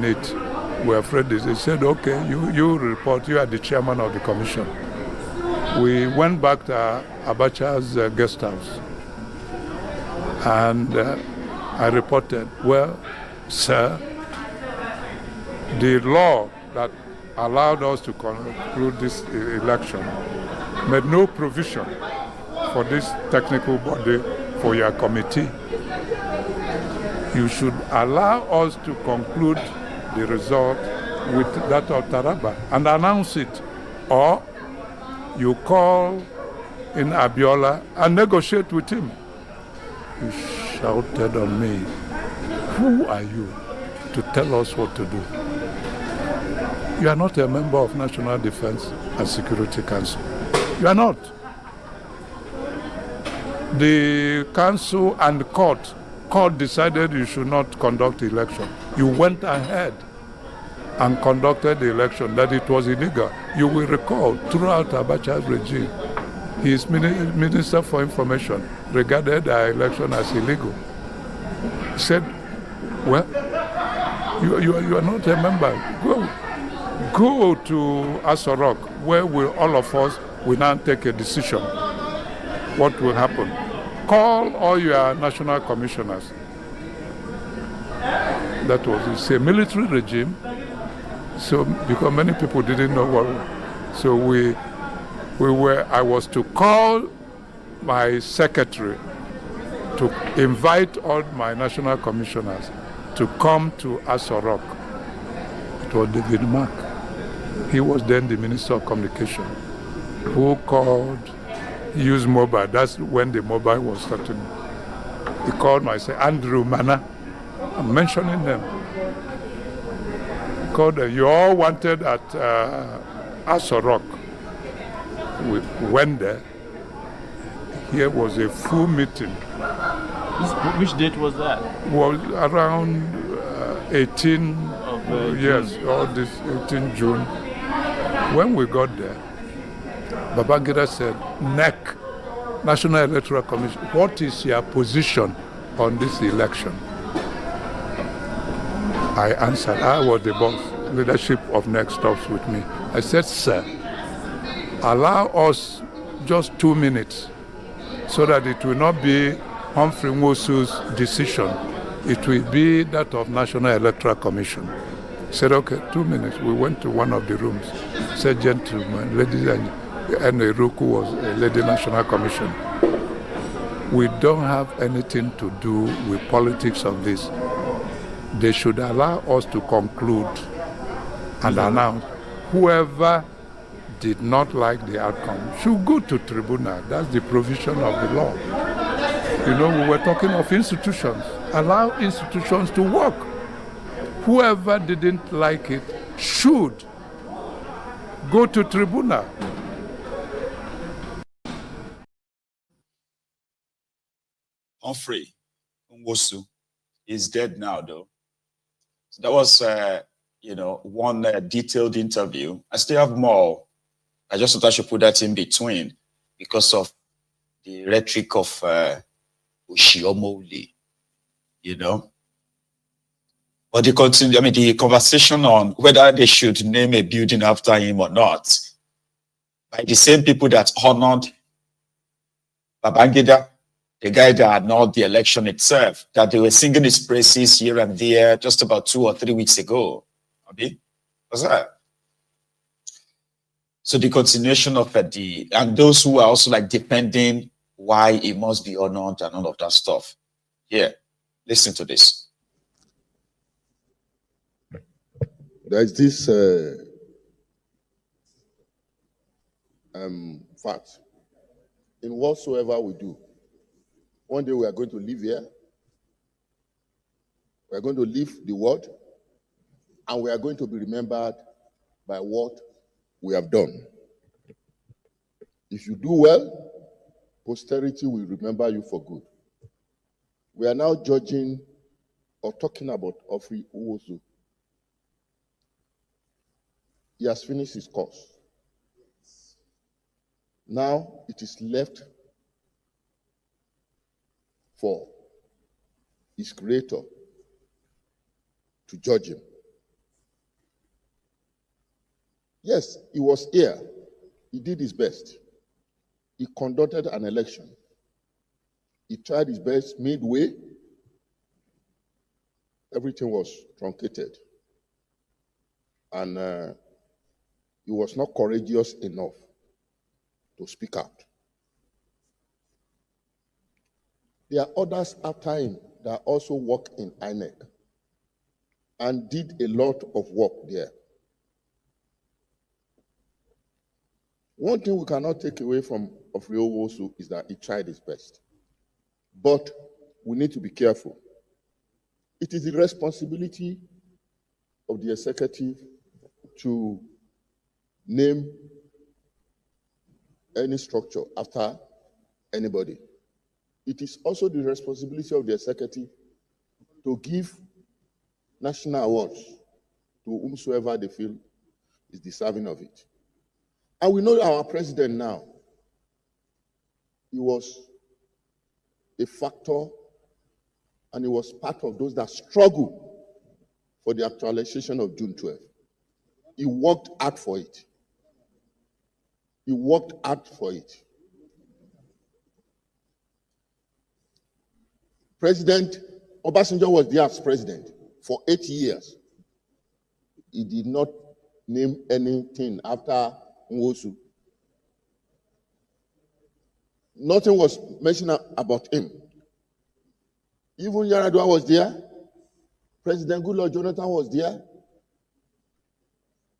it. We're afraid this. He said, okay, you report, you are the chairman of the commission. We went back to Abacha's guest house. And I reported, well, sir, the law that allowed us to conclude this election made no provision for this technical body, for your committee. You should allow us to conclude the result with that of Taraba and announce it. Or you call in Abiola and negotiate with him. He shouted on me, who are you to tell us what to do? You are not a member of National Defense and Security Council. You are not. The council and the court decided you should not conduct the election. You went ahead and conducted the election, that it was illegal. You will recall, throughout Abacha's regime, his Minister for Information regarded our election as illegal. He said, well, you are not a member. Go to Aso Rock, where all of us will now take a decision. What will happen? Call all your national commissioners. That was, it's a military regime. So, because many people didn't know what, so I was to call my secretary to invite all my national commissioners to come to Aso Rock. It was David Mark. He was then the Minister of Communication, who used mobile. That's when the mobile was starting. He called myself Andrew Mana. I'm mentioning them. Called them. You all wanted at Aso Rock. We went there. Here was a full meeting. Which date was that? Was around 18 of yes, all this 18 June. When we got there, Babangida said, NEC, National Electoral Commission, what is your position on this election? I answered, I was the boss. Leadership of NEC stops with me. I said, sir, allow us just 2 minutes so that it will not be Humphrey Nwosu's decision. It will be that of National Electoral Commission. He said, okay, 2 minutes. We went to one of the rooms. He said, gentlemen, ladies and Eruku was a lady National Commission. We don't have anything to do with politics of this. They should allow us to conclude and announce whoever did not like the outcome should go to tribunal. That's the provision of the law. You know, we were talking of institutions. Allow institutions to work. Whoever didn't like it should go to tribunal. Humphrey Nwosu is dead now, though. So that was, one detailed interview. I still have more. I just thought I should put that in between because of the rhetoric of Oshiomhole, But the conversation on whether they should name a building after him or not, by the same people that honored Babangida, the guy that annulled the election itself, that they were singing his praises here and there just about 2 or 3 weeks ago. What's that? So the continuation of and those who are also defending why it must be honored and all of that stuff. Here, listen to this. There's this fact. In whatsoever we do, one day we are going to live here, we are going to leave the world, and we are going to be remembered by what we have done. If you do well, posterity will remember you for good. We are now judging or talking about Humphrey Nwosu. He has finished his course. Now it is left for his creator to judge him. Yes, he was here. He did his best. He conducted an election. He tried his best midway. Everything was truncated. And he was not courageous enough to speak out. There are others after him that also worked in INEC and did a lot of work there. One thing we cannot take away from Nwosu is that he tried his best. But we need to be careful. It is the responsibility of the executive to name any structure after anybody. It is also the responsibility of the executive to give national awards to whomsoever they feel is deserving of it. And we know our president now, he was a factor and he was part of those that struggled for the actualization of June 12. He worked hard for it. He worked hard for it. President Obasanjo was there as president for 8 years. He did not name anything after Nwosu. Nothing was mentioned about him. Even Yaradua was there. President Goodluck Jonathan was there.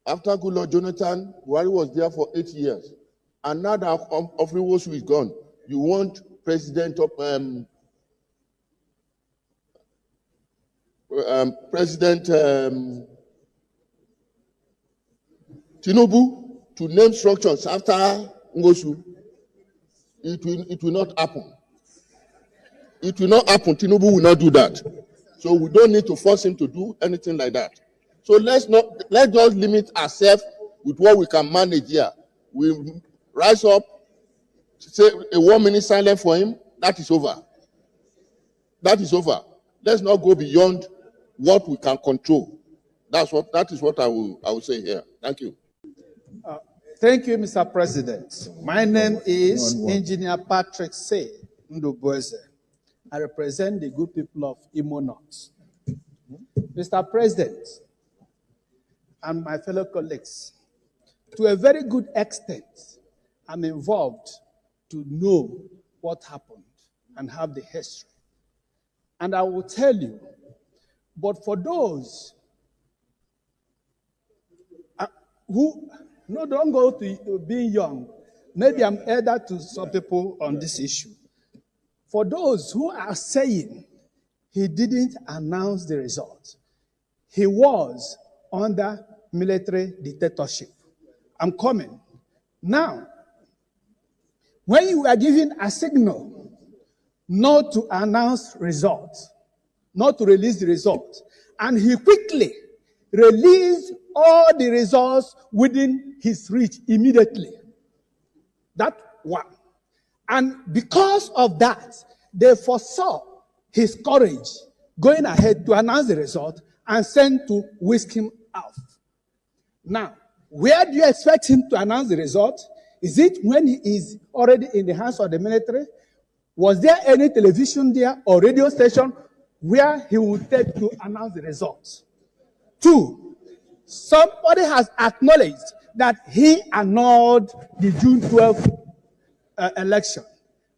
After Goodluck Jonathan, Buhari was there for 8 years. And now that Nwosu is gone, you want President Tinubu to name structures after Nwosu. It will not happen. It will not happen. Tinubu will not do that. So we don't need to force him to do anything like that. So let's just limit ourselves with what we can manage here. We rise up, say a 1 minute silence for him. That is over. That is over. Let's not go beyond what we can control. That is what I will say here. Thank you. Thank you, Mr. President. My name is Engineer Patrick C. Ndubueze. I represent the good people of Imo North. Mr. President and my fellow colleagues, to a very good extent, I'm involved to know what happened and have the history. And I will tell you, but for those who, no, don't go to being young. Maybe I'm elder to some people on this issue. For those who are saying he didn't announce the result, he was under military dictatorship. I'm coming. Now, when you are given a signal not to announce results, not to release the results, and he quickly released all the results within his reach immediately. That one. And because of that, they foresaw his courage going ahead to announce the result and sent to whisk him out. Now, where do you expect him to announce the result? Is it when he is already in the hands of the military? Was there any television there or radio station where he would take to announce the results? Two, somebody has acknowledged that he annulled the June 12th election.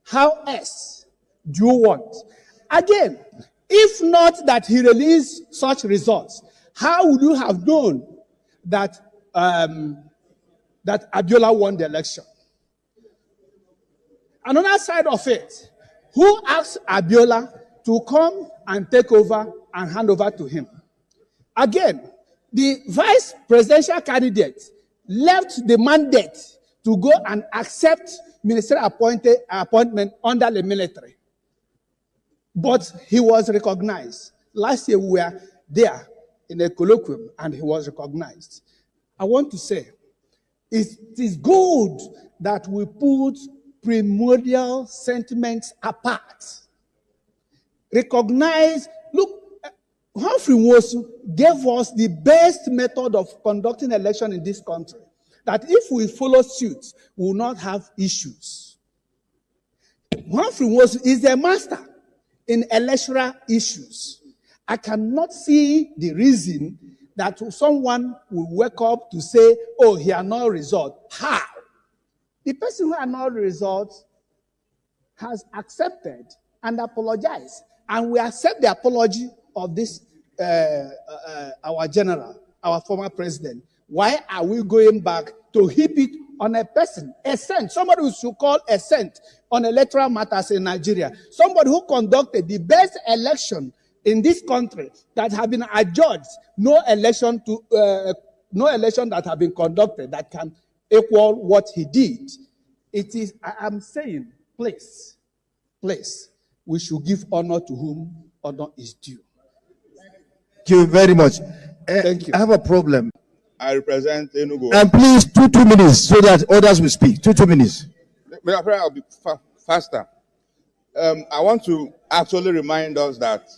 How else do you want? Again, if not that he released such results, how would you have known that that Abiola won the election? Another side of it, who asked Abiola to come and take over and hand over to him? Again, the vice presidential candidate left the mandate to go and accept ministerial appointment under the military. But he was recognized. Last year we were there in a colloquium and he was recognized. I want to say, it is good that we put primordial sentiments apart. Recognize, look, Humphrey Nwosu gave us the best method of conducting election in this country. that if we follow suit, we will not have issues. Humphrey is a master in electoral issues. I cannot see the reason that someone will wake up to say, oh, he had no result. How? The person who had no result has accepted and apologized. And we accept the apology of this, our general, our former president. Why are we going back to heap it on a person, a saint, somebody who should call a saint on electoral matters in Nigeria, somebody who conducted the best election in this country that have been adjudged, no election that have been conducted that can equal what he did. It is, I am saying, please, we should give honor to whom honor is due. Thank you very much. Thank you. I have a problem. I represent Enugu. And please, two minutes so that others will speak. Two minutes. Mr. President, I'll be faster. I want to actually remind us that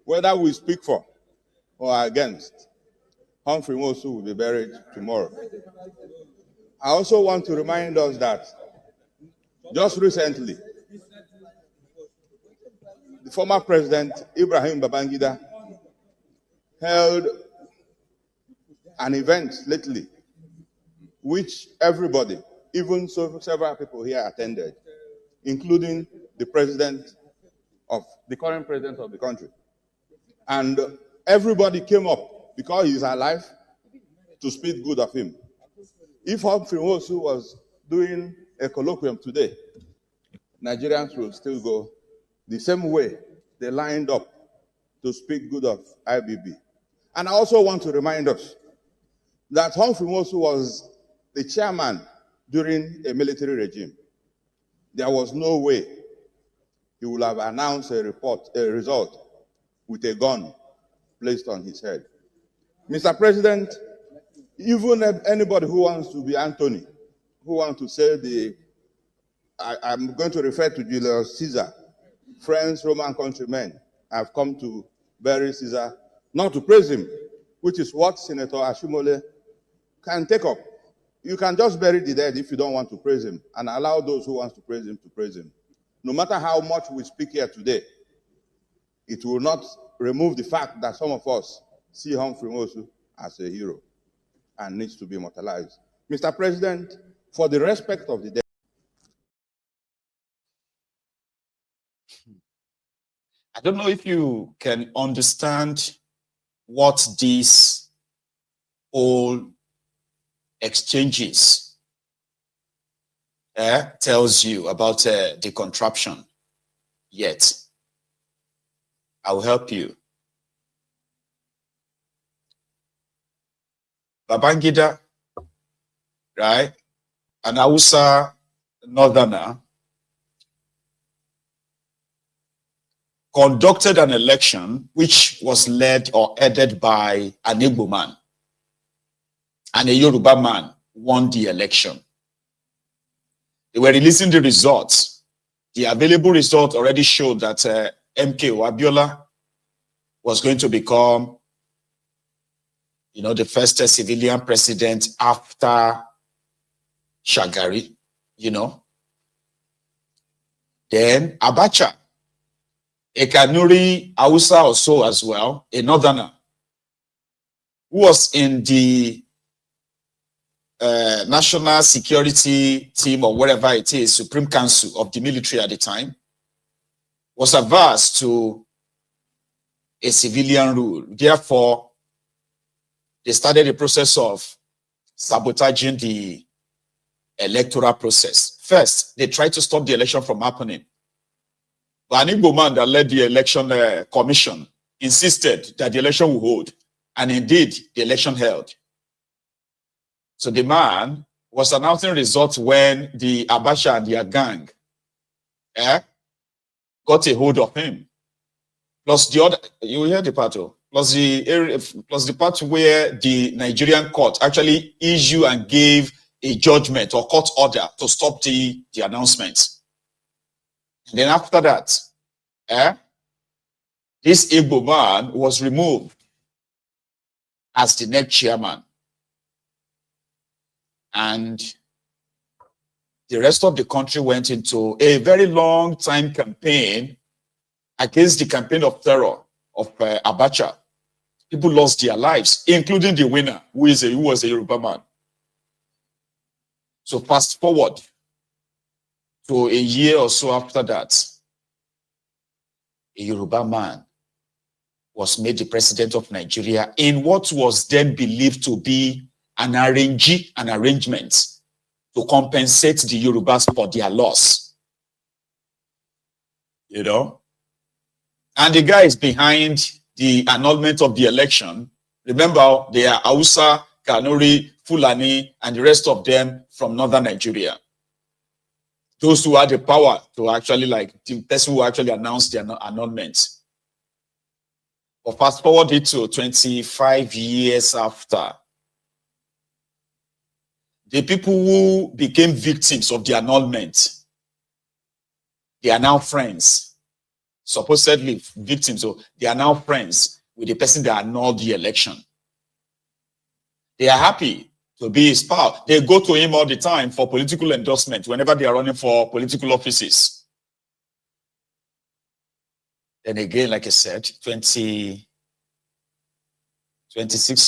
whether we speak for or against, Humphrey Nwosu will be buried tomorrow. I also want to remind us that just recently, the former president, Ibrahim Babangida, held an event lately, which everybody, even several people here attended, including the current president of the country. And everybody came up, because he's alive, to speak good of him. If Humphrey Nwosu was doing a colloquium today, Nigerians will still go the same way they lined up to speak good of IBB. And I also want to remind us that Humphrey Nwosu was the chairman during a military regime. There was no way he would have announced a result with a gun placed on his head. Mr. President, even anybody who wants to be Anthony, who wants to say I'm going to refer to Julius Caesar, friends, Roman countrymen have come to bury Caesar, not to praise him, which is what Senator Ashimole can take up. You can just bury the dead if you don't want to praise him, and allow those who want to praise him to praise him. No matter how much we speak here today, it will not remove the fact that some of us see Humphrey Nwosu as a hero and needs to be immortalized. Mr. President, for the respect of the dead. I don't know if you can understand what these whole exchanges tells you about the contraption yet. I will help you. Babangida, right? An Hausa northerner, conducted an election which was led or headed by an Igbo man, and a Yoruba man won the election. They were releasing the results. The available result already showed that MK Abiola was going to become, the first civilian president after Shagari, Then Abacha, a Kanuri Hausa also as well, a northerner, who was in the National Security Team or whatever it is, Supreme Council of the military at the time, was averse to a civilian rule. Therefore, they started the process of sabotaging the electoral process. First, they tried to stop the election from happening. But an Igbo man that led the election commission insisted that the election would hold. And indeed, the election held. So the man was announcing results when the Abacha and their gang got a hold of him. Plus the other, you hear the part, plus the part where the Nigerian court actually issued and gave a judgment or court order to stop the announcement. And then after that, this Igbo man was removed as the next chairman. And the rest of the country went into a very long time campaign against the campaign of terror of Abacha. People lost their lives, including the winner, who was a Yoruba man. So fast forward to a year or so after that, a Yoruba man was made the president of Nigeria in what was then believed to be an arrangement to compensate the Yorubas for their loss. You know? And the guy is behind the annulment of the election. Remember, they are Hausa, Kanuri, Fulani, and the rest of them from northern Nigeria. Those who had the power to actually, like, the person who actually announced the annulment. But fast forward it to 25 years after, the people who became victims of the annulment, they are now friends. Supposedly victims, so they are now friends with the person that annulled the election. They are happy to be his pal. They go to him all the time for political endorsement whenever they are running for political offices. Then again, like I said, 26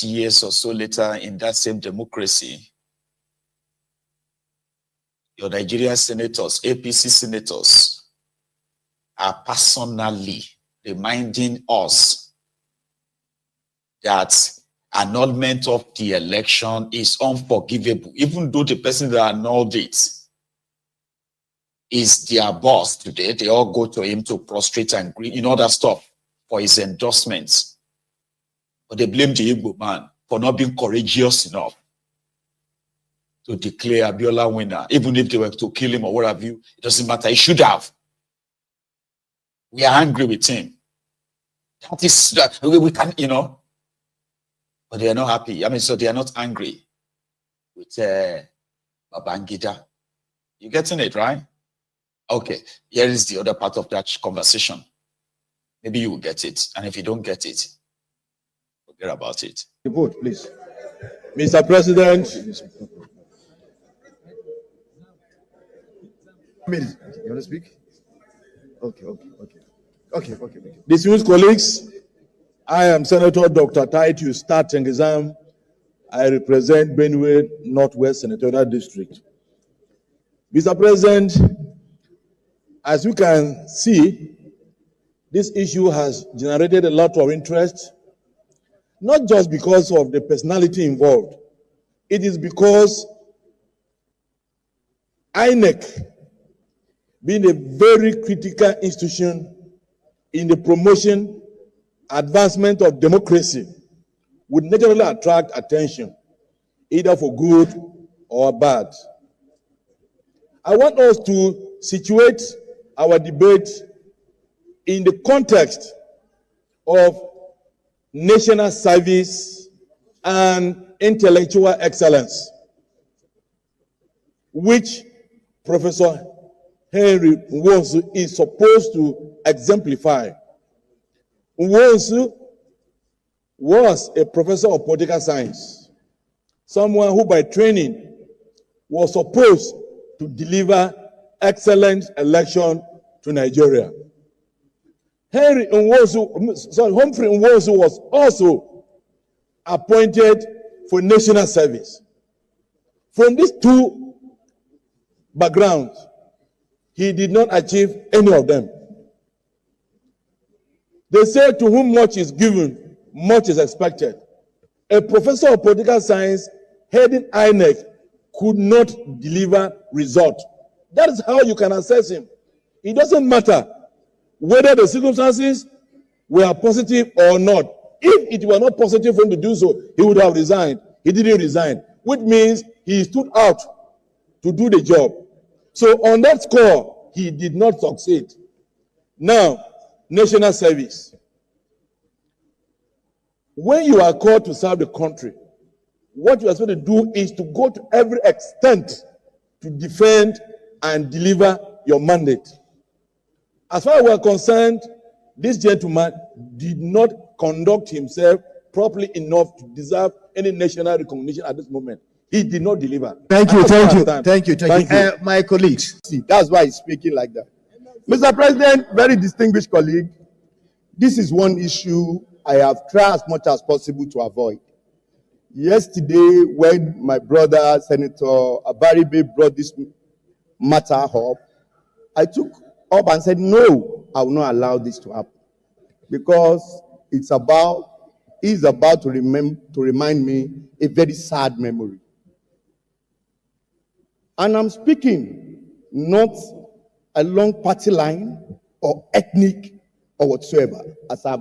years or so later in that same democracy, your Nigerian senators, APC senators, are personally reminding us that annulment of the election is unforgivable, even though the person that annulled it is their boss today. They all go to him to prostrate and that stuff for his endorsements. But they blame the Igbo man for not being courageous enough to declare Abiola winner, even if they were to kill him or what have you. It doesn't matter. He should have. We are angry with him. That is, we can, but they are not happy. I mean, so they are not angry with Babangida. You getting it, right? Okay, here is the other part of that conversation. Maybe you will get it. And if you don't get it, forget about it. The vote, please. Mr. President. You want to speak? Okay. Distinguished colleagues, I am Senator Dr. Titus Statengizam. I represent Benue Northwest Senatorial District. Mr. President, as you can see, this issue has generated a lot of interest, not just because of the personality involved. It is because INEC, being a very critical institution in the promotion, advancement of democracy, would naturally attract attention, either for good or bad. I want us to situate our debate in the context of national service and intellectual excellence, which Professor Henry Nwosu is supposed to exemplify. Nwosu was a professor of political science, someone who by training was supposed to deliver excellent election to Nigeria. Humphrey Nwosu was also appointed for national service. From these two backgrounds, he did not achieve any of them. They say to whom much is given, much is expected. A professor of political science heading INEC could not deliver result. That is how you can assess him. It doesn't matter whether the circumstances were positive or not. If it were not positive for him to do so, he would have resigned. He didn't resign, which means he stood out to do the job. So on that score, he did not succeed. Now, national service. When you are called to serve the country, what you are supposed to do is to go to every extent to defend and deliver your mandate. As far as we are concerned, this gentleman did not conduct himself properly enough to deserve any national recognition at this moment. He did not deliver. Thank you, thank you. My colleagues. See, that's why he's speaking like that. Mr. President, very distinguished colleague, this is one issue I have tried as much as possible to avoid. Yesterday, when my brother, Senator Abaribe, brought this matter up, I took up and said, no, I will not allow this to happen. Because he's about to remind me a very sad memory. And I'm speaking not along party line or ethnic or whatsoever, as I've